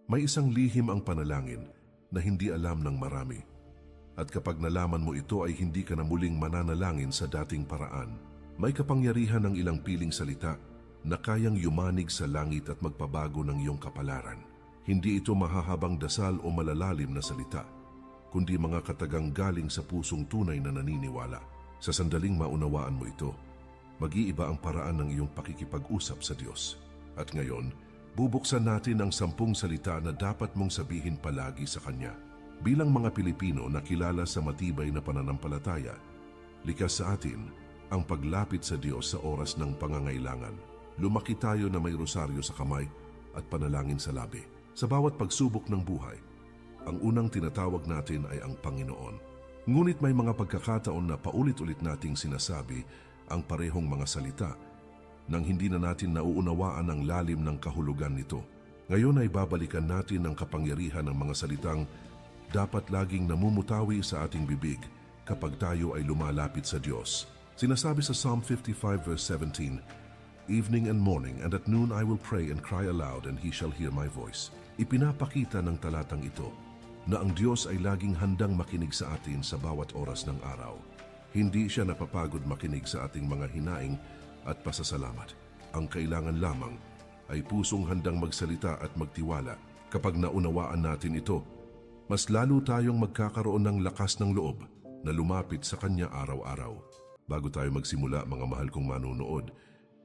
May isang lihim ang panalangin na hindi alam ng marami. At kapag nalaman mo ito ay hindi ka na muling mananalangin sa dating paraan. May kapangyarihan ng ilang piling salita na kayang yumanig sa langit at magpabago ng iyong kapalaran. Hindi ito mahahabang dasal o malalalim na salita, kundi mga katagang galing sa pusong tunay na naniniwala. Sa sandaling maunawaan mo ito, mag-iiba ang paraan ng iyong pakikipag-usap sa Diyos. At ngayon, bubuksan natin ang 10 salita na dapat mong sabihin palagi sa Kanya. Bilang mga Pilipino na kilala sa matibay na pananampalataya, likas sa atin ang paglapit sa Diyos sa oras ng pangangailangan. Lumaki tayo na may rosaryo sa kamay at panalangin sa labi. Sa bawat pagsubok ng buhay, ang unang tinatawag natin ay ang Panginoon. Ngunit may mga pagkakataon na paulit-ulit nating sinasabi ang parehong mga salita nang hindi na natin nauunawaan ang lalim ng kahulugan nito. Ngayon ay babalikan natin ang kapangyarihan ng mga salitang dapat laging namumutawi sa ating bibig kapag tayo ay lumalapit sa Diyos. Sinasabi sa Psalm 55 verse 17, "Evening and morning and at noon I will pray and cry aloud and He shall hear my voice." Ipinapakita ng talatang ito na ang Diyos ay laging handang makinig sa atin sa bawat oras ng araw. Hindi siya napapagod makinig sa ating mga hinaing at pasasalamat. Ang kailangan lamang ay pusong handang magsalita at magtiwala. Kapag naunawaan natin ito, mas lalo tayong magkakaroon ng lakas ng loob na lumapit sa Kanya araw-araw. Bago tayo magsimula, mga mahal kong manunood,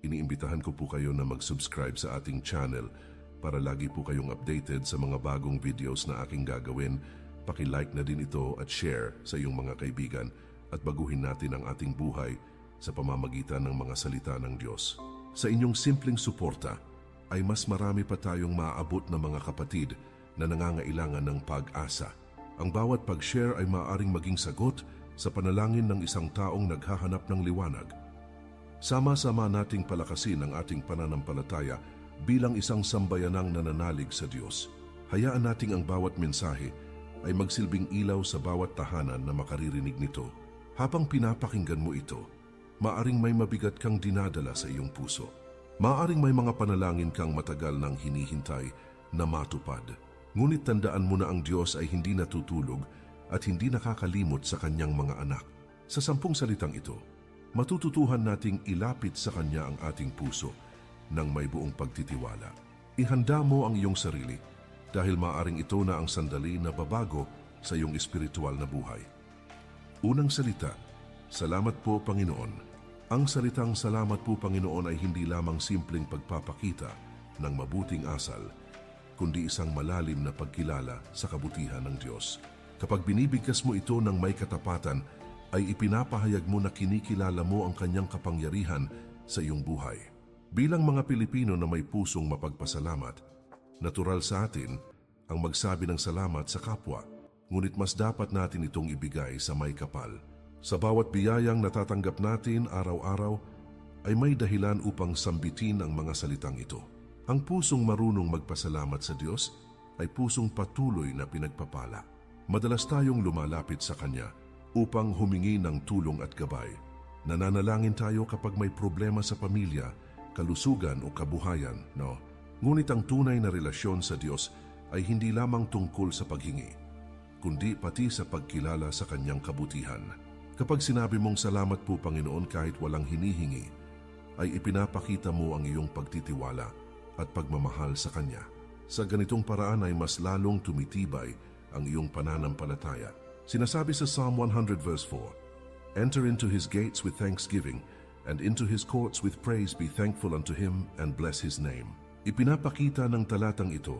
iniimbitahan ko po kayo na mag-subscribe sa ating channel para lagi po kayong updated sa mga bagong videos na aking gagawin. Paki-like na din ito at share sa iyong mga kaibigan at baguhin natin ang ating buhay sa pamamagitan ng mga salita ng Diyos. Sa inyong simpleng suporta ay mas marami pa tayong maaabot na mga kapatid na nangangailangan ng pag-asa. Ang bawat pag-share ay maaaring maging sagot sa panalangin ng isang taong naghahanap ng liwanag. Sama-sama nating palakasin ang ating pananampalataya bilang isang sambayanang nananalig sa Diyos. Hayaan nating ang bawat mensahe ay magsilbing ilaw sa bawat tahanan na makaririnig nito. Habang pinapakinggan mo ito, maaring may mabigat kang dinadala sa iyong puso. Maaring may mga panalangin kang matagal nang hinihintay na matupad. Ngunit tandaan mo na ang Diyos ay hindi natutulog at hindi nakakalimot sa Kanyang mga anak. Sa 10 salitang ito, matututuhan nating ilapit sa Kanya ang ating puso ng may buong pagtitiwala. Ihanda mo ang iyong sarili dahil maaring ito na ang sandali na babago sa iyong espiritual na buhay. Unang salita, salamat po Panginoon. Ang salitang salamat po Panginoon ay hindi lamang simpleng pagpapakita ng mabuting asal, kundi isang malalim na pagkilala sa kabutihan ng Diyos. Kapag binibigkas mo ito ng may katapatan, ay ipinapahayag mo na kinikilala mo ang Kanyang kapangyarihan sa iyong buhay. Bilang mga Pilipino na may pusong mapagpasalamat, natural sa atin ang magsabi ng salamat sa kapwa, ngunit mas dapat natin itong ibigay sa may kapal. Sa bawat biyayang natatanggap natin araw-araw, ay may dahilan upang sambitin ang mga salitang ito. Ang pusong marunong magpasalamat sa Diyos ay pusong patuloy na pinagpapala. Madalas tayong lumalapit sa Kanya upang humingi ng tulong at gabay. Nananalangin tayo kapag may problema sa pamilya, kalusugan o kabuhayan, no? Ngunit ang tunay na relasyon sa Diyos ay hindi lamang tungkol sa paghingi, kundi pati sa pagkilala sa Kanyang kabutihan. Kapag sinabi mong salamat po Panginoon kahit walang hinihingi, ay ipinapakita mo ang iyong pagtitiwala at pagmamahal sa Kanya. Sa ganitong paraan ay mas lalong tumitibay ang iyong pananampalataya. Sinasabi sa Psalm 100 verse 4, "Enter into His gates with thanksgiving, and into His courts with praise. Be thankful unto Him, and bless His name." Ipinapakita ng talatang ito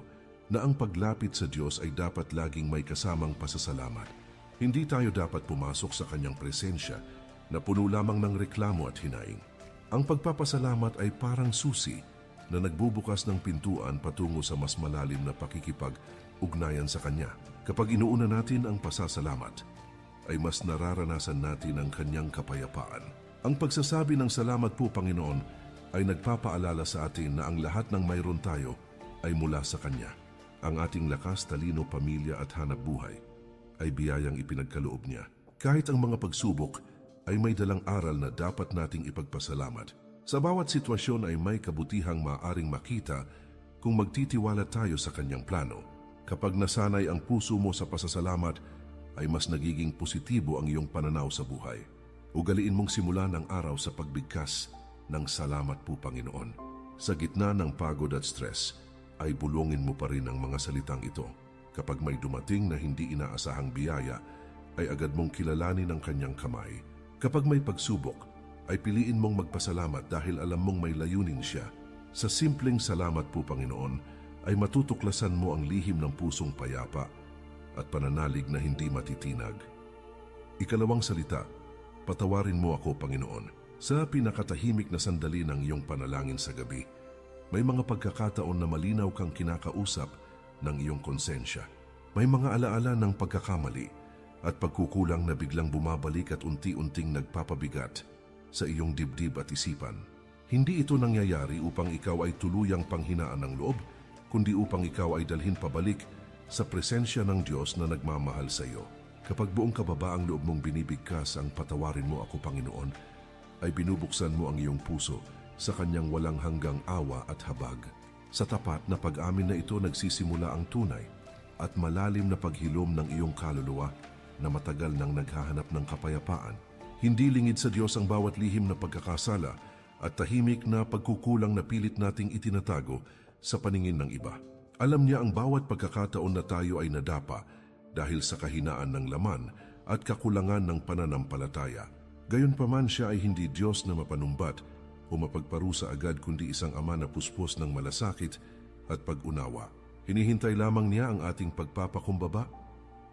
na ang paglapit sa Diyos ay dapat laging may kasamang pasasalamat. Hindi tayo dapat pumasok sa Kanyang presensya na puno lamang ng reklamo at hinaing. Ang pagpapasalamat ay parang susi na nagbubukas ng pintuan patungo sa mas malalim na pakikipag-ugnayan sa Kanya. Kapag inuuna natin ang pasasalamat, ay mas nararanasan natin ang Kanyang kapayapaan. Ang pagsasabi ng salamat po Panginoon ay nagpapaalala sa atin na ang lahat ng mayroon tayo ay mula sa Kanya. Ang ating lakas, talino, pamilya at hanap buhay ay biyayang ipinagkaloob niya. Kahit ang mga pagsubok ay may dalang aral na dapat nating ipagpasalamat. Sa bawat sitwasyon ay may kabutihang maaaring makita kung magtitiwala tayo sa Kanyang plano. Kapag nasanay ang puso mo sa pasasalamat, ay mas nagiging positibo ang iyong pananaw sa buhay. Ugaliin mong simulan ang araw sa pagbigkas ng salamat po Panginoon. Sa gitna ng pagod at stress, ay bulungin mo pa rin ang mga salitang ito. Kapag may dumating na hindi inaasahang biyaya, ay agad mong kilalanin ang kanyang kamay. Kapag may pagsubok, ay piliin mong magpasalamat dahil alam mong may layunin siya. Sa simpleng salamat po Panginoon, ay matutuklasan mo ang lihim ng pusong payapa at pananalig na hindi matitinag. Ikalawang salita, patawarin mo ako Panginoon. Sa pinakatahimik na sandali ng iyong panalangin sa gabi, may mga pagkakataon na malinaw kang kinakausap ng iyong konsensya. May mga alaala ng pagkakamali at pagkukulang na biglang bumabalik at unti-unting nagpapabigat sa iyong dibdib at isipan. Hindi ito nangyayari upang ikaw ay tuluyang panghinaan ng loob, kundi upang ikaw ay dalhin pabalik sa presensya ng Diyos na nagmamahal sa iyo. Kapag buong kababaang loob mong binibigkas ang patawarin mo ako Panginoon, ay binubuksan mo ang iyong puso sa kanyang walang hanggang awa at habag. Sa tapat na pag-amin na ito nagsisimula ang tunay at malalim na paghilom ng iyong kaluluwa na matagal nang naghahanap ng kapayapaan. Hindi lingid sa Diyos ang bawat lihim na pagkakasala at tahimik na pagkukulang na pilit nating itinatago sa paningin ng iba. Alam niya ang bawat pagkakataon na tayo ay nadapa dahil sa kahinaan ng laman at kakulangan ng pananampalataya. Gayunpaman siya ay hindi Diyos na mapanumbat o mapagparusa agad kundi isang ama na puspos ng malasakit at pag-unawa. Hinihintay lamang niya ang ating pagpapakumbaba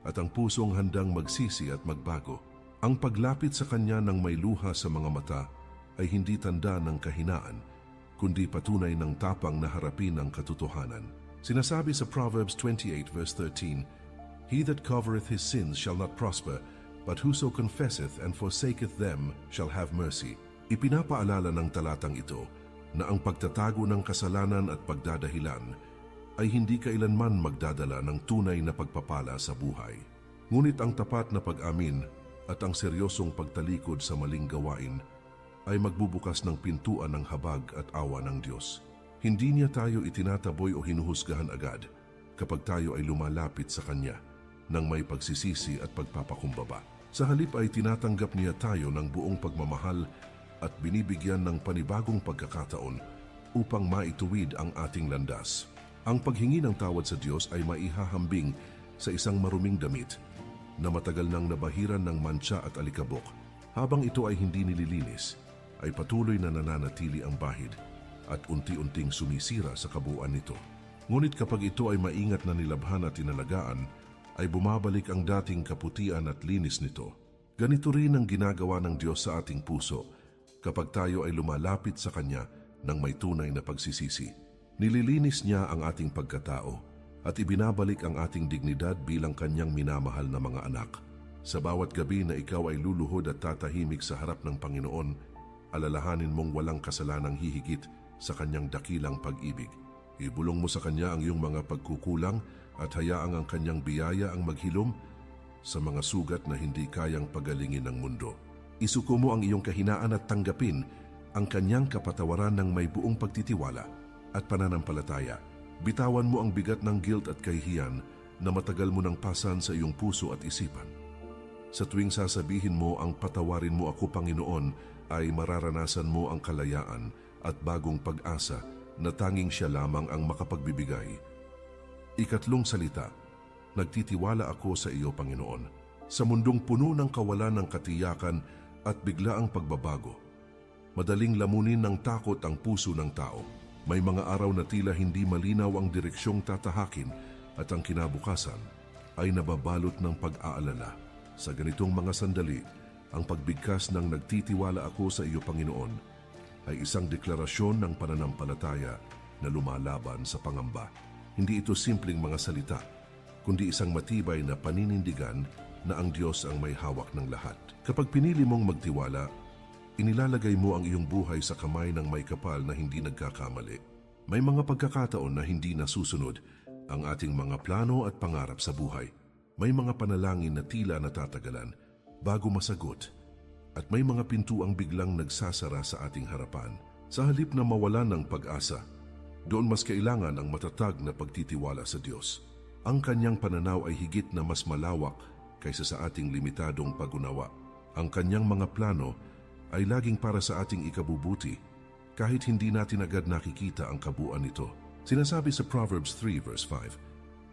at ang pusong handang magsisi at magbago. Ang paglapit sa kanya ng may luha sa mga mata ay hindi tanda ng kahinaan kundi patunay ng tapang na harapin ang katotohanan. Sinasabi sa Proverbs 28 verse 13, "He that covereth his sins shall not prosper, but whoso confesseth and forsaketh them shall have mercy." Ipinapaalala ng talatang ito na ang pagtatago ng kasalanan at pagdadahilan ay hindi kailanman magdadala ng tunay na pagpapala sa buhay. Ngunit ang tapat na pag-amin at ang seryosong pagtalikod sa maling gawain ay magbubukas ng pintuan ng habag at awa ng Diyos. Hindi niya tayo itinataboy o hinuhusgahan agad kapag tayo ay lumalapit sa Kanya ng may pagsisisi at pagpapakumbaba. Sa halip ay tinatanggap niya tayo ng buong pagmamahal at binibigyan ng panibagong pagkakataon upang maituwid ang ating landas. Ang paghingi ng tawad sa Diyos ay maihahambing sa isang maruming damit na matagal nang nabahiran ng mantsa at alikabok. Habang ito ay hindi nililinis, ay patuloy na nananatili ang bahid at unti-unting sumisira sa kabuuan nito. Ngunit kapag ito ay maingat na nilabhan at tinalagaan, ay bumabalik ang dating kaputian at linis nito. Ganito rin ang ginagawa ng Diyos sa ating puso kapag tayo ay lumalapit sa Kanya ng may tunay na pagsisisi. Nililinis niya ang ating pagkatao at ibinabalik ang ating dignidad bilang Kanyang minamahal na mga anak. Sa bawat gabi na ikaw ay luluhod at tatahimik sa harap ng Panginoon, alalahanin mong walang kasalanang hihigit sa Kanyang dakilang pag-ibig. Ibulong mo sa Kanya ang iyong mga pagkukulang at hayaang ang Kanyang biyaya ang maghilom sa mga sugat na hindi kayang pagalingin ng mundo. Isuko mo ang iyong kahinaan at tanggapin ang Kanyang kapatawaran ng may buong pagtitiwala at pananampalataya. Bitawan mo ang bigat ng guilt at kahihiyan na matagal mo nang pasan sa iyong puso at isipan. Sa tuwing sasabihin mo ang "Patawarin mo ako, Panginoon," ay mararanasan mo ang kalayaan at bagong pag-asa na tanging siya lamang ang makapagbibigay. Ikatlong salita, nagtitiwala ako sa iyo, Panginoon. Sa mundong puno ng kawalan ng katiyakan at biglaang pagbabago, madaling lamunin ng takot ang puso ng tao. May mga araw na tila hindi malinaw ang direksyong tatahakin at ang kinabukasan ay nababalot ng pag-aalala. Sa ganitong mga sandali, ang pagbigkas ng "Nagtitiwala ako sa iyo, Panginoon" ay isang deklarasyon ng pananampalataya na lumalaban sa pangamba. Hindi ito simpleng mga salita, kundi isang matibay na paninindigan na ang Diyos ang may hawak ng lahat. Kapag pinili mong magtiwala, inilalagay mo ang iyong buhay sa kamay ng may kapal na hindi nagkakamali. May mga pagkakataon na hindi nasusunod ang ating mga plano at pangarap sa buhay. May mga panalangin na tila natatagalan bago masagot, at may mga pintuang biglang nagsasara sa ating harapan. Sa halip na mawalan ng pag-asa, doon mas kailangan ang matatag na pagtitiwala sa Diyos. Ang kanyang pananaw ay higit na mas malawak kaysa sa ating limitadong pag-unawa. Ang kanyang mga plano ay laging para sa ating ikabubuti kahit hindi natin agad nakikita ang kabuuan nito. Sinasabi sa Proverbs 3 verse 5,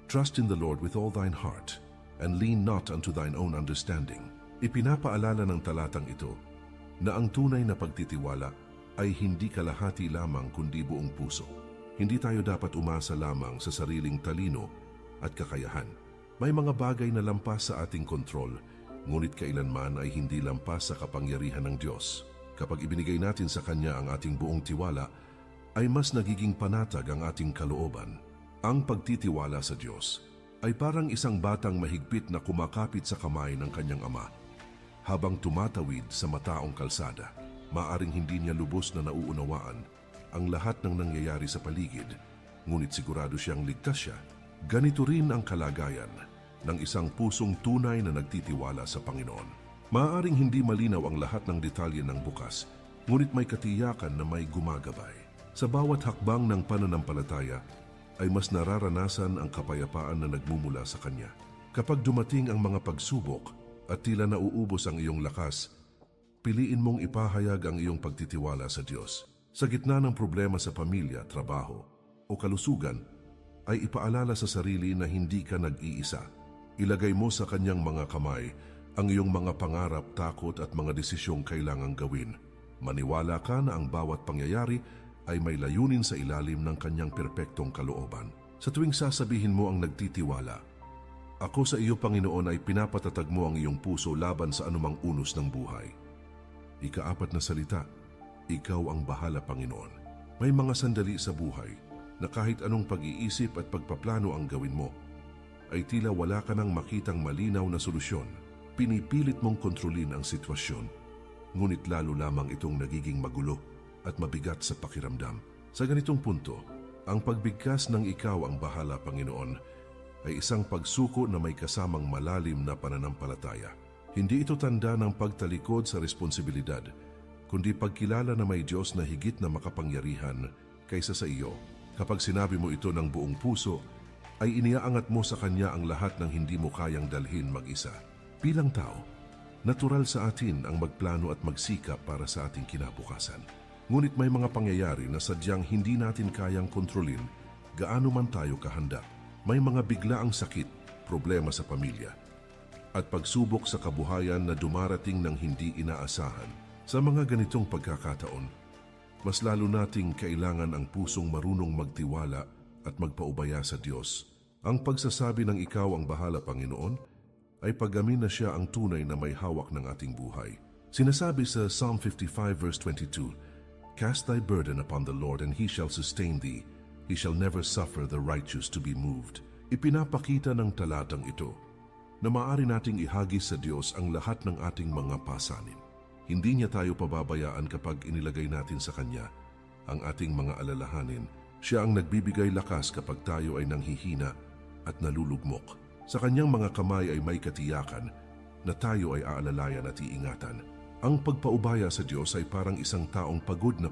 "Trust in the Lord with all thine heart and lean not unto thine own understanding." Ipinapaalala ng talatang ito na ang tunay na pagtitiwala ay hindi kalahati lamang kundi buong puso. Hindi tayo dapat umasa lamang sa sariling talino at kakayahan. May mga bagay na lampas sa ating kontrol, ngunit kailanman ay hindi lampas sa kapangyarihan ng Diyos. Kapag ibinigay natin sa Kanya ang ating buong tiwala, ay mas nagiging panatag ang ating kalooban. Ang pagtitiwala sa Diyos ay parang isang batang mahigpit na kumakapit sa kamay ng kanyang ama. Habang tumatawid sa mataong kalsada, maaring hindi niya lubos na nauunawaan ang lahat ng nangyayari sa paligid, ngunit sigurado siyang ligtas siya. Ganito rin ang kalagayan ng isang pusong tunay na nagtitiwala sa Panginoon. Maaaring hindi malinaw ang lahat ng detalye ng bukas, ngunit may katiyakan na may gumagabay. Sa bawat hakbang ng pananampalataya, ay mas nararanasan ang kapayapaan na nagmumula sa Kanya. Kapag dumating ang mga pagsubok at tila nauubos ang iyong lakas, piliin mong ipahayag ang iyong pagtitiwala sa Diyos. Sa gitna ng problema sa pamilya, trabaho o kalusugan, ay ipaalala sa sarili na hindi ka nag-iisa. Ilagay mo sa Kanyang mga kamay ang iyong mga pangarap, takot at mga desisyong kailangang gawin. Maniwala ka na ang bawat pangyayari ay may layunin sa ilalim ng Kanyang perpektong kalooban. Sa tuwing sasabihin mo ang nagtitiwala, "Ako sa iyo, Panginoon," ay pinapatatag mo ang iyong puso laban sa anumang unos ng buhay. Ika-4 na salita, ikaw ang bahala, Panginoon. May mga sandali sa buhay na kahit anong pag-iisip at pagpaplano ang gawin mo, ay tila wala ka nang makitang malinaw na solusyon. Pinipilit mong kontrolin ang sitwasyon, ngunit lalo lamang itong nagiging magulo at mabigat sa pakiramdam. Sa ganitong punto, ang pagbigkas ng ikaw ang bahala, Panginoon, ay isang pagsuko na may kasamang malalim na pananampalataya. Hindi ito tanda ng pagtalikod sa responsibilidad, kundi pagkilala na may Diyos na higit na makapangyarihan kaysa sa iyo. Kapag sinabi mo ito ng buong puso, ay iniaangat mo sa Kanya ang lahat ng hindi mo kayang dalhin mag-isa. Bilang tao, natural sa atin ang magplano at magsikap para sa ating kinabukasan. Ngunit may mga pangyayari na sadyang hindi natin kayang kontrolin gaano man tayo kahanda. May mga biglaang sakit, problema sa pamilya, at pagsubok sa kabuhayan na dumarating ng hindi inaasahan. Sa mga ganitong pagkakataon, mas lalo nating kailangan ang pusong marunong magtiwala at magpaubaya sa Diyos. Ang pagsasabi ng ikaw ang bahala, Panginoon, ay paggamin na siya ang tunay na may hawak ng ating buhay. Sinasabi sa Psalm 55 verse 22, "Cast thy burden upon the Lord and He shall sustain thee. He shall never suffer the righteous to be moved." Ipinapakita ng talatang ito na maaari nating ihagis sa Diyos ang lahat ng ating mga pasanin. Hindi niya tayo pababayaan kapag inilagay natin sa Kanya ang ating mga alalahanin. Siya ang nagbibigay lakas kapag tayo ay nanghihina at nalulugmok. Sa Kanyang mga kamay ay may katiyakan na tayo ay aalalayan at iingatan. Ang pagpaubaya sa Diyos ay parang isang taong pagod na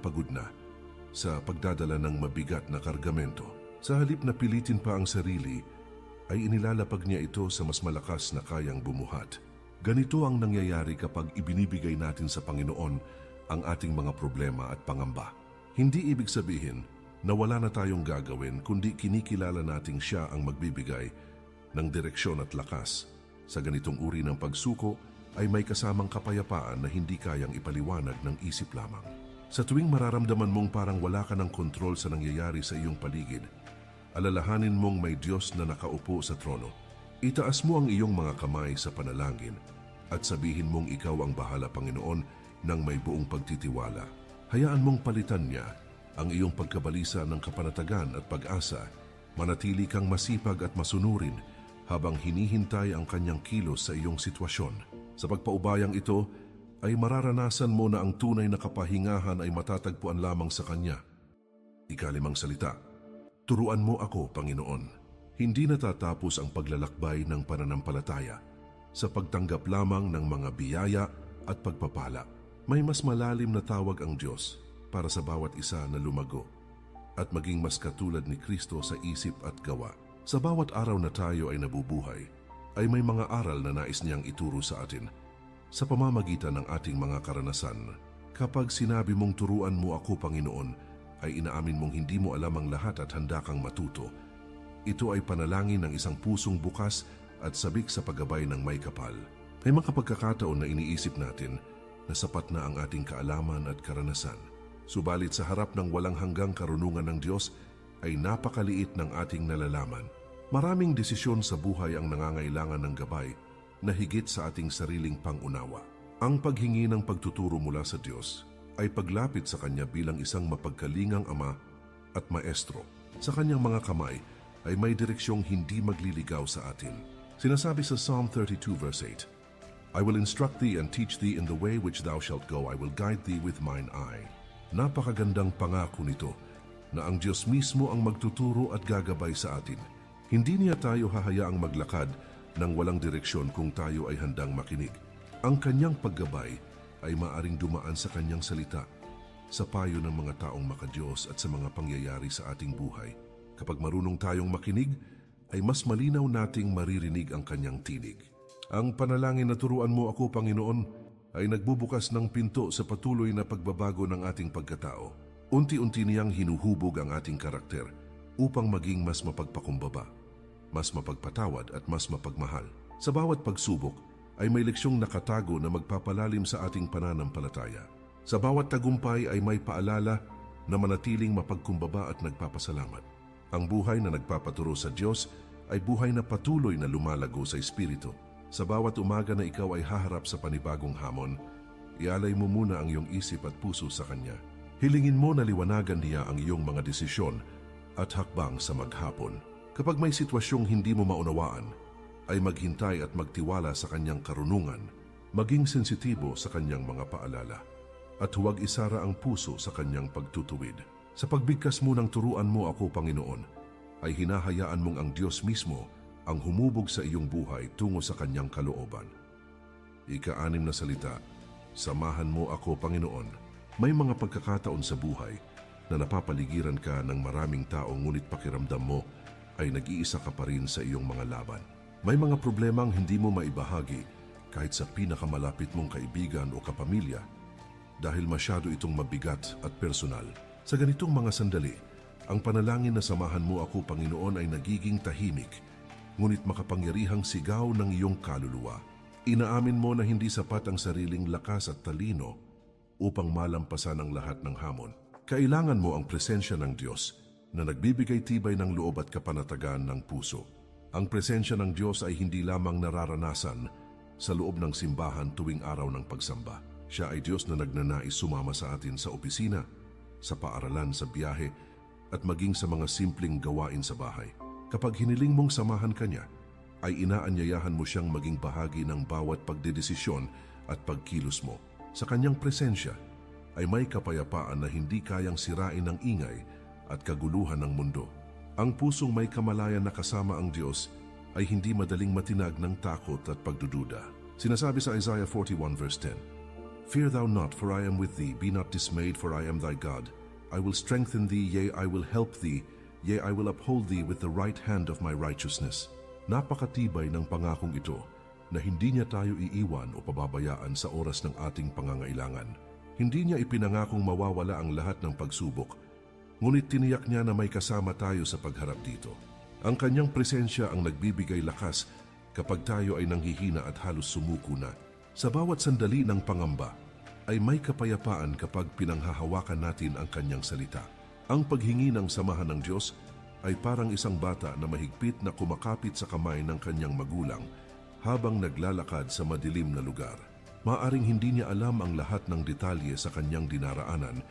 sa pagdadala ng mabigat na kargamento. Sa halip na pilitin pa ang sarili, ay inilalapag niya ito sa mas malakas na kayang bumuhat. Ganito ang nangyayari kapag ibinibigay natin sa Panginoon ang ating mga problema at pangamba. Hindi ibig sabihin na wala na tayong gagawin, kundi kinikilala nating siya ang magbibigay ng direksyon at lakas. Sa ganitong uri ng pagsuko ay may kasamang kapayapaan na hindi kayang ipaliwanag ng isip lamang. Sa tuwing mararamdaman mong parang wala ka ng kontrol sa nangyayari sa iyong paligid, alalahanin mong may Diyos na nakaupo sa trono. Itaas mo ang iyong mga kamay sa panalangin at sabihin mong ikaw ang bahala, Panginoon, ng may buong pagtitiwala. Hayaan mong palitan niya ang iyong pagkabalisa ng kapanatagan at pag-asa. Manatili kang masipag at masunurin habang hinihintay ang Kanyang kilos sa iyong sitwasyon. Sa pagpaubayang ito, ay mararanasan mo na ang tunay na kapahingahan ay matatagpuan lamang sa Kanya. Ika-5 salita, turuan mo ako, Panginoon. Hindi natatapos ang paglalakbay ng pananampalataya sa pagtanggap lamang ng mga biyaya at pagpapala. May mas malalim na tawag ang Diyos para sa bawat isa na lumago at maging mas katulad ni Kristo sa isip at gawa. Sa bawat araw na tayo ay nabubuhay, ay may mga aral na nais niyang ituro sa atin sa pamamagitan ng ating mga karanasan. Kapag sinabi mong turuan mo ako, Panginoon, ay inaamin mong hindi mo alam ang lahat at handa kang matuto. Ito ay panalangin ng isang pusong bukas at sabik sa paggabay ng may kapal. May mga pagkakataon na iniisip natin na sapat na ang ating kaalaman at karanasan. Subalit sa harap ng walang hanggang karunungan ng Diyos ay napakaliit ng ating nalalaman. Maraming desisyon sa buhay ang nangangailangan ng gabay na higit sa ating sariling pangunawa. Ang paghingi ng pagtuturo mula sa Diyos ay paglapit sa Kanya bilang isang mapagkalingang Ama at Maestro. Sa Kanyang mga kamay ay may direksyong hindi magliligaw sa atin. Sinasabi sa Psalm 32 verse 8, I will instruct thee and teach thee in the way which thou shalt go. I will guide thee with mine eye. Napakagandang pangako nito na ang Diyos mismo ang magtuturo at gagabay sa atin. Hindi niya tayo hahayaang maglakad ng walang direksyon kung tayo ay handang makinig. Ang Kanyang paggabay ay maaring dumaan sa Kanyang salita, sa payo ng mga taong makadiyos at sa mga pangyayari sa ating buhay. Kapag marunong tayong makinig, ay mas malinaw nating maririnig ang Kanyang tinig. Ang panalangin na turuan mo ako, Panginoon, ay nagbubukas ng pinto sa patuloy na pagbabago ng ating pagkatao. Unti-unti niyang hinuhubog ang ating karakter upang maging mas mapagpakumbaba, mas mapagpatawad at mas mapagmahal. Sa bawat pagsubok ay may leksyong nakatago na magpapalalim sa ating pananampalataya. Sa bawat tagumpay ay may paalala na manatiling mapagkumbaba at nagpapasalamat. Ang buhay na nagpapaturo sa Diyos ay buhay na patuloy na lumalago sa Espiritu. Sa bawat umaga na ikaw ay haharap sa panibagong hamon, ialay mo muna ang iyong isip at puso sa Kanya. Hilingin mo na liwanagan niya ang iyong mga desisyon at hakbang sa maghapon. Kapag may sitwasyong hindi mo maunawaan, ay maghintay at magtiwala sa Kanyang karunungan, maging sensitibo sa Kanyang mga paalala, at huwag isara ang puso sa Kanyang pagtutuwid. Sa pagbigkas mo ng turuan mo ako, Panginoon, ay hinahayaan mong ang Diyos mismo ang humubog sa iyong buhay tungo sa Kanyang kalooban. Ika-6 na salita, samahan mo ako, Panginoon. May mga pagkakataon sa buhay na napapaligiran ka ng maraming tao ngunit pakiramdam mo ay nag-iisa ka pa rin sa iyong mga laban. May mga problemang hindi mo maibahagi kahit sa pinakamalapit mong kaibigan o kapamilya dahil masyado itong mabigat at personal. Sa ganitong mga sandali, ang panalangin na samahan mo ako, Panginoon, ay nagiging tahimik, ngunit makapangyarihang sigaw ng iyong kaluluwa. Inaamin mo na hindi sapat ang sariling lakas at talino upang malampasan ang lahat ng hamon. Kailangan mo ang presensya ng Diyos na nagbibigay tibay ng loob at kapanatagan ng puso. Ang presensya ng Diyos ay hindi lamang nararanasan sa loob ng simbahan tuwing araw ng pagsamba. Siya ay Diyos na nagnanais sumama sa atin sa opisina, sa paaralan, sa biyahe, at maging sa mga simpleng gawain sa bahay. Kapag hiniling mong samahan Kanya, ay inaanyayahan mo siyang maging bahagi ng bawat pagdedesisyon at pagkilos mo. Sa Kanyang presensya ay may kapayapaan na hindi kayang sirain ng ingay at kaguluhan ng mundo. Ang pusong may kamalayan na kasama ang Diyos ay hindi madaling matinag ng takot at pagdududa. Sinasabi sa Isaiah 41 verse 10, Fear thou not, for I am with thee. Be not dismayed, for I am thy God. I will strengthen thee, yea, I will help thee. Yea, I will uphold thee with the right hand of my righteousness. Napakatibay ng pangakong ito na hindi niya tayo iiwan o pababayaan sa oras ng ating pangangailangan. Hindi niya ipinangakong mawawala ang lahat ng pagsubok, ngunit tiniyak niya na may kasama tayo sa pagharap dito. Ang Kanyang presensya ang nagbibigay lakas kapag tayo ay nanghihina at halos sumuko na. Sa bawat sandali ng pangamba ay may kapayapaan kapag pinanghahawakan natin ang Kanyang salita. Ang paghingi ng samahan ng Diyos ay parang isang bata na mahigpit na kumakapit sa kamay ng kanyang magulang habang naglalakad sa madilim na lugar. Maaring hindi niya alam ang lahat ng detalye sa kanyang dinaraanan,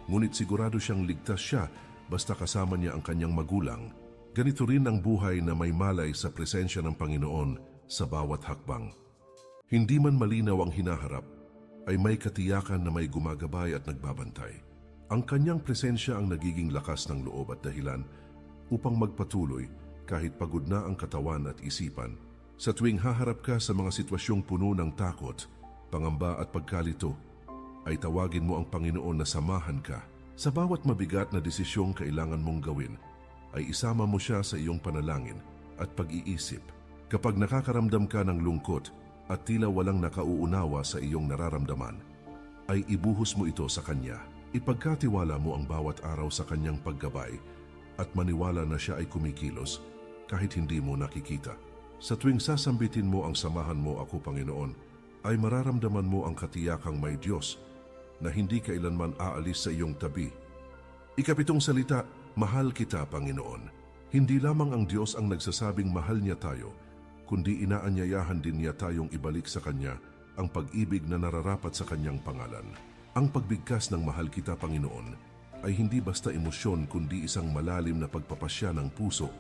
ngunit sigurado siyang ligtas siya basta kasama niya ang kanyang magulang. Ganito rin ang buhay na may malay sa presensya ng Panginoon sa bawat hakbang. Hindi man malinaw ang hinaharap, ay may katiyakan na may gumagabay at nagbabantay. Ang Kanyang presensya ang nagiging lakas ng loob at dahilan upang magpatuloy kahit pagod na ang katawan at isipan. Sa tuwing haharap ka sa mga sitwasyong puno ng takot, pangamba at pagkalito, ay tawagin mo ang Panginoon na samahan ka. Sa bawat mabigat na desisyong kailangan mong gawin, ay isama mo siya sa iyong panalangin at pag-iisip. Kapag nakakaramdam ka ng lungkot at tila walang nakauunawa sa iyong nararamdaman, ay ibuhos mo ito sa Kanya. Ipagkatiwala mo ang bawat araw sa Kanyang paggabay at maniwala na siya ay kumikilos kahit hindi mo nakikita. Sa tuwing sasambitin mo ang samahan mo ako, Panginoon, ay mararamdaman mo ang katiyakang may Diyos na hindi kailanman aalis sa iyong tabi. Ikapitong salita, mahal kita, Panginoon. Hindi lamang ang Diyos ang nagsasabing mahal niya tayo, kundi inaanyayahan din niya tayong ibalik sa Kanya ang pag-ibig na nararapat sa Kanyang pangalan. Ang pagbigkas ng mahal kita, Panginoon, ay hindi basta emosyon kundi isang malalim na pagpapasya ng puso.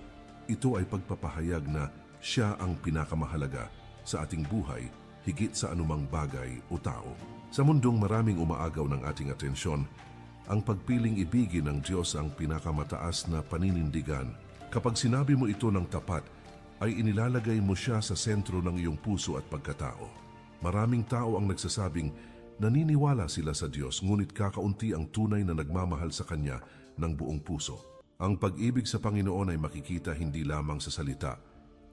Ito ay pagpapahayag na siya ang pinakamahalaga sa ating buhay, higit sa anumang bagay o tao. Sa mundong maraming umaagaw ng ating atensyon, ang pagpiling ibigin ng Diyos ang pinakamataas na paninindigan. Kapag sinabi mo ito ng tapat, ay inilalagay mo siya sa sentro ng iyong puso at pagkatao. Maraming tao ang nagsasabing naniniwala sila sa Diyos, ngunit kakaunti ang tunay na nagmamahal sa Kanya ng buong puso. Ang pag-ibig sa Panginoon ay makikita hindi lamang sa salita,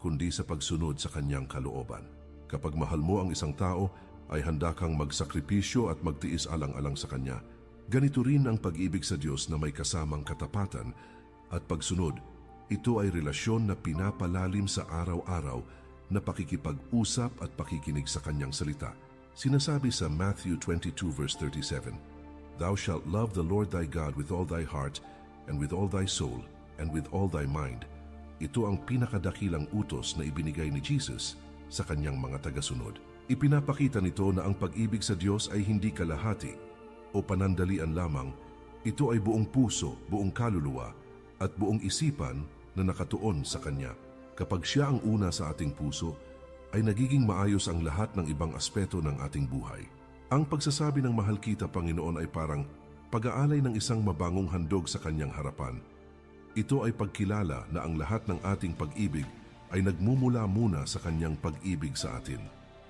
kundi sa pagsunod sa Kanyang kalooban. Kapag mahal mo ang isang tao, ay handa kang magsakripisyo at magtiis alang-alang sa Kanya. Ganito rin ang pag-ibig sa Diyos na may kasamang katapatan at pagsunod. Ito ay relasyon na pinapalalim sa araw-araw na pakikipag-usap at pakikinig sa Kanyang salita. Sinasabi sa Matthew 22 verse 37, "Thou shalt love the Lord thy God with all thy heart, and with all thy soul, and with all thy mind." Ito ang pinakadakilang utos na ibinigay ni Jesus sa Kanyang mga tagasunod. Ipinapakita nito na ang pag-ibig sa Diyos ay hindi kalahati o panandalian lamang. Ito ay buong puso, buong kaluluwa, at buong isipan na nakatuon sa Kanya. Kapag Siya ang una sa ating puso, ay nagiging maayos ang lahat ng ibang aspeto ng ating buhay. Ang pagsasabi ng mahal kita, Panginoon, ay parang pag-aalay ng isang mabangong handog sa Kanyang harapan. Ito ay pagkilala na ang lahat ng ating pag-ibig ay nagmumula muna sa Kanyang pag-ibig sa atin.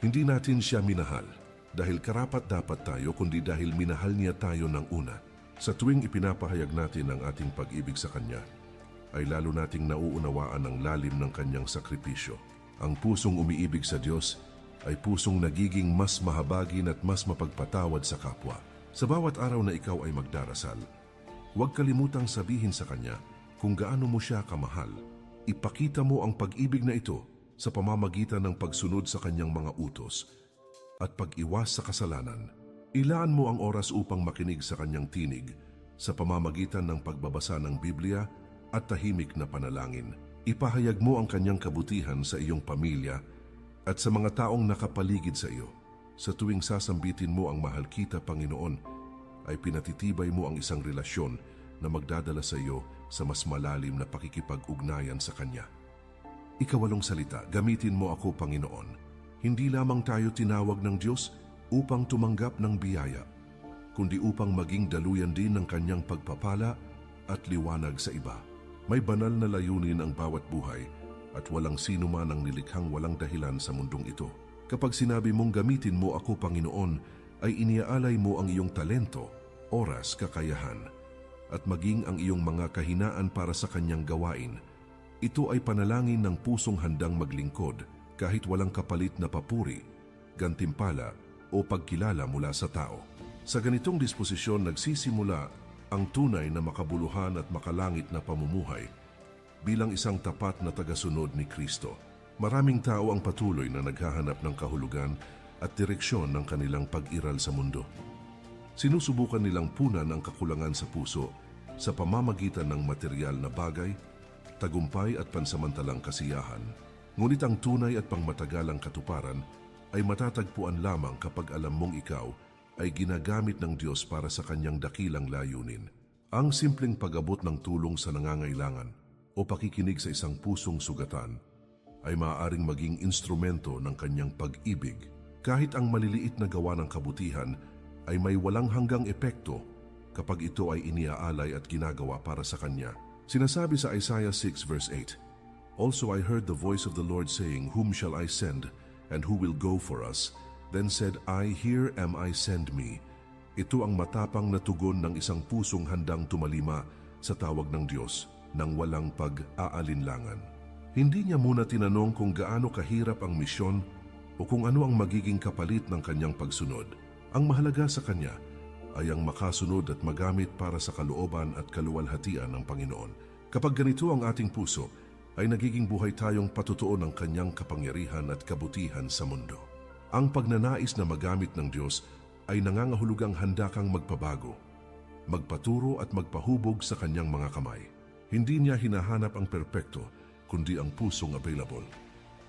Hindi natin Siya minahal dahil karapat-dapat tayo, kundi dahil minahal Niya tayo ng una. Sa tuwing ipinapahayag natin ang ating pag-ibig sa Kanya, ay lalo nating nauunawaan ang lalim ng Kanyang sakripisyo. Ang pusong umiibig sa Diyos ay pusong nagiging mas mahabagin at mas mapagpatawad sa kapwa. Sa bawat araw na ikaw ay magdarasal, huwag kalimutang sabihin sa Kanya kung gaano mo Siya kamahal. Ipakita mo ang pag-ibig na ito sa pamamagitan ng pagsunod sa Kanyang mga utos at pag-iwas sa kasalanan. Ilaan mo ang oras upang makinig sa Kanyang tinig sa pamamagitan ng pagbabasa ng Biblia at tahimik na panalangin. Ipahayag mo ang Kanyang kabutihan sa iyong pamilya at sa mga taong nakapaligid sa iyo. Sa tuwing sasambitin mo ang mahal kita, Panginoon, ay pinatitibay mo ang isang relasyon na magdadala sa iyo sa mas malalim na pakikipag-ugnayan sa Kanya. Ikawalong salita, gamitin mo ako, Panginoon. Hindi lamang tayo tinawag ng Diyos upang tumanggap ng biyaya, kundi upang maging daluyan din ng Kanyang pagpapala at liwanag sa iba. May banal na layunin ang bawat buhay at walang sino man ang nilikhang walang dahilan sa mundong ito. Kapag sinabi mong gamitin mo ako, Panginoon, ay iniaalay mo ang iyong talento, oras, kakayahan, at maging ang iyong mga kahinaan para sa Kanyang gawain. Ito ay panalangin ng pusong handang maglingkod kahit walang kapalit na papuri, gantimpala o pagkilala mula sa tao. Sa ganitong disposisyon nagsisimula ang tunay na makabuluhan at makalangit na pamumuhay bilang isang tapat na tagasunod ni Kristo. Maraming tao ang patuloy na naghahanap ng kahulugan at direksyon ng kanilang pag-iral sa mundo. Sinusubukan nilang punan ang kakulangan sa puso sa pamamagitan ng material na bagay, tagumpay at pansamantalang kasiyahan. Ngunit ang tunay at pangmatagalang katuparan ay matatagpuan lamang kapag alam mong ikaw ay ginagamit ng Diyos para sa Kanyang dakilang layunin. Ang simpleng pag-abot ng tulong sa nangangailangan o pakikinig sa isang pusong sugatan ay maaaring maging instrumento ng Kanyang pag-ibig. Kahit ang maliliit na gawa ng kabutihan ay may walang hanggang epekto kapag ito ay iniaalay at ginagawa para sa Kanya. Sinasabi sa Isaiah 6 verse 8, "Also I heard the voice of the Lord saying, Whom shall I send, and who will go for us? Then said I, Here am I, send me." Ito ang matapang na tugon ng isang pusong handang tumalima sa tawag ng Diyos. ng walang pag-aalinlangan. Hindi niya muna tinanong kung gaano kahirap ang misyon o kung ano ang magiging kapalit ng kanyang pagsunod. Ang mahalaga sa kanya ay ang makasunod at magamit para sa kalooban at kaluwalhatian ng Panginoon. Kapag ganito ang ating puso, ay nagiging buhay tayong patutuo ng kanyang kapangyarihan at kabutihan sa mundo. Ang pagnanais na magamit ng Diyos ay nangangahulugang handa kang magpabago, magpaturo at magpahubog sa kanyang mga kamay. Hindi niya hinahanap ang perpekto, kundi ang pusong available,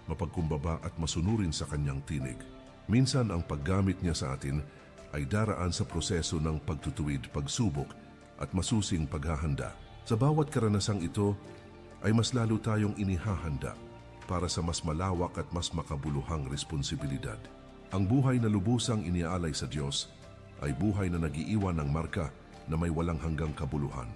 mapagkumbaba at masunurin sa kanyang tinig. Minsan ang paggamit niya sa atin ay daraan sa proseso ng pagtutuwid, pagsubok at masusing paghahanda. Sa bawat karanasang ito ay mas lalo tayong inihahanda para sa mas malawak at mas makabuluhang responsibilidad. Ang buhay na lubusang iniaalay sa Diyos ay buhay na nagiiwan ng marka na may walang hanggang kabuluhan.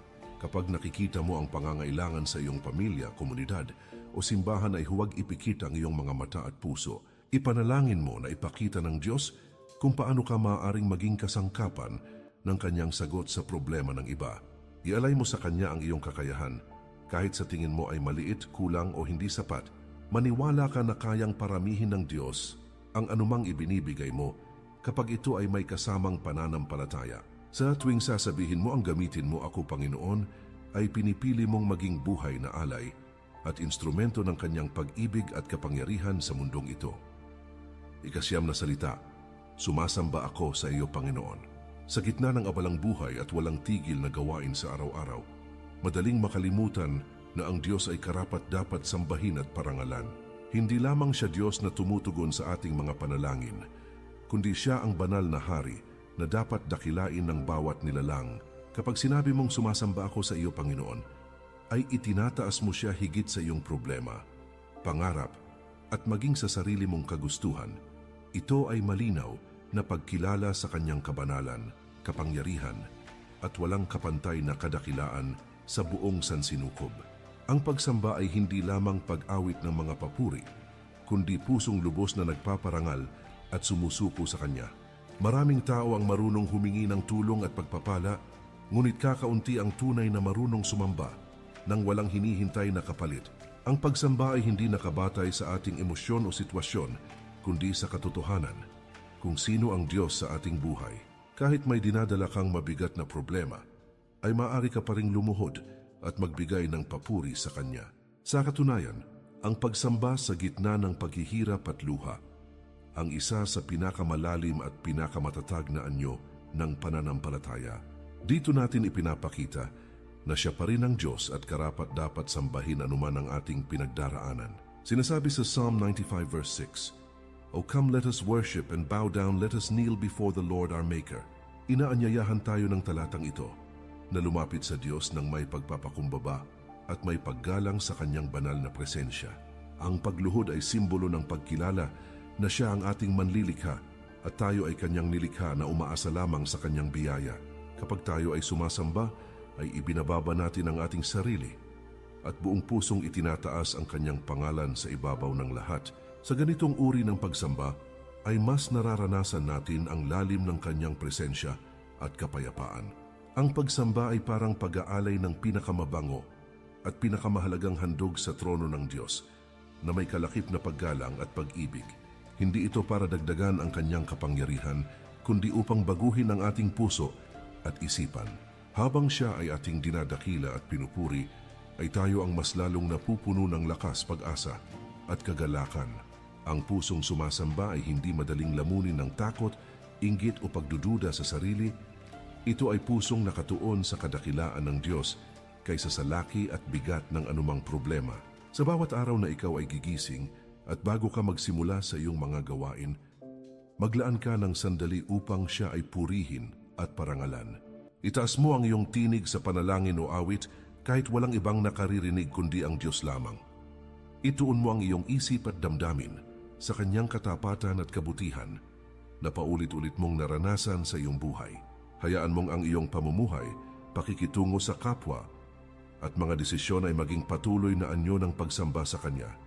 Kapag nakikita mo ang pangangailangan sa iyong pamilya, komunidad o simbahan ay huwag ipikit ang iyong mga mata at puso. Ipanalangin mo na ipakita ng Diyos kung paano ka maaaring maging kasangkapan ng kanyang sagot sa problema ng iba. Ialay mo sa kanya ang iyong kakayahan. Kahit sa tingin mo ay maliit, kulang o hindi sapat, maniwala ka na kayang paramihin ng Diyos ang anumang ibinibigay mo kapag ito ay may kasamang pananampalataya. Sa tuwing sasabihin mo ang gamitin mo ako Panginoon, ay pinipili mong maging buhay na alay at instrumento ng kanyang pag-ibig at kapangyarihan sa mundong ito. Ikasyam na salita, sumasamba ako sa iyo Panginoon. Sa gitna ng abalang buhay at walang tigil na gawain sa araw-araw, madaling makalimutan na ang Diyos ay karapat-dapat sambahin at parangalan. Hindi lamang siya Diyos na tumutugon sa ating mga panalangin, kundi siya ang banal na hari na dapat dakilain ng bawat nilalang. Kapag sinabi mong sumasamba ako sa iyo, Panginoon, ay itinataas mo siya higit sa iyong problema, pangarap, at maging sa sarili mong kagustuhan. Ito ay malinaw na pagkilala sa kanyang kabanalan, kapangyarihan, at walang kapantay na kadakilaan sa buong sansinukob. Ang pagsamba ay hindi lamang pag-awit ng mga papuri, kundi pusong lubos na nagpaparangal at sumusuko sa kanya. Maraming tao ang marunong humingi ng tulong at pagpapala, ngunit kakaunti ang tunay na marunong sumamba nang walang hinihintay na kapalit. Ang pagsamba ay hindi nakabatay sa ating emosyon o sitwasyon, kundi sa katotohanan kung sino ang Diyos sa ating buhay. Kahit may dinadala kang mabigat na problema, ay maaari ka pa ring lumuhod at magbigay ng papuri sa Kanya. Sa katunayan, ang pagsamba sa gitna ng paghihirap at luha ang isa sa pinakamalalim at pinakamatatag na anyo ng pananampalataya. Dito natin ipinapakita na siya pa rin ang Diyos at karapat-dapat sambahin anuman ang ating pinagdaraanan. Sinasabi sa Psalm 95 verse 6, O come, let us worship and bow down, let us kneel before the Lord our Maker. Inaanyayahan tayo ng talatang ito na lumapit sa Diyos ng may pagpapakumbaba at may paggalang sa kanyang banal na presensya. Ang pagluhod ay simbolo ng pagkilala na siya ang ating manlilikha at tayo ay kanyang nilikha na umaasa lamang sa kanyang biyaya. Kapag tayo ay sumasamba, ay ibinababa natin ang ating sarili at buong pusong itinataas ang kanyang pangalan sa ibabaw ng lahat. Sa ganitong uri ng pagsamba, ay mas nararanasan natin ang lalim ng kanyang presensya at kapayapaan. Ang pagsamba ay parang pag-aalay ng pinakamabango at pinakamahalagang handog sa trono ng Diyos na may kalakip na paggalang at pag-ibig. Hindi ito para dagdagan ang kanyang kapangyarihan, kundi upang baguhin ang ating puso at isipan. Habang siya ay ating dinadakila at pinupuri, ay tayo ang mas lalong napupuno ng lakas, pag-asa at kagalakan. Ang pusong sumasamba ay hindi madaling lamunin ng takot, inggit o pagdududa sa sarili. Ito ay pusong nakatuon sa kadakilaan ng Diyos kaysa sa laki at bigat ng anumang problema. Sa bawat araw na ikaw ay gigising, at bago ka magsimula sa iyong mga gawain, maglaan ka ng sandali upang siya ay purihin at parangalan. Itaas mo ang iyong tinig sa panalangin o awit kahit walang ibang nakaririnig kundi ang Diyos lamang. Ituon mo ang iyong isip at damdamin sa kanyang katapatan at kabutihan na paulit-ulit mong naranasan sa iyong buhay. Hayaan mong ang iyong pamumuhay, pakikitungo sa kapwa at mga desisyon ay maging patuloy na anyo ng pagsamba sa Kanya.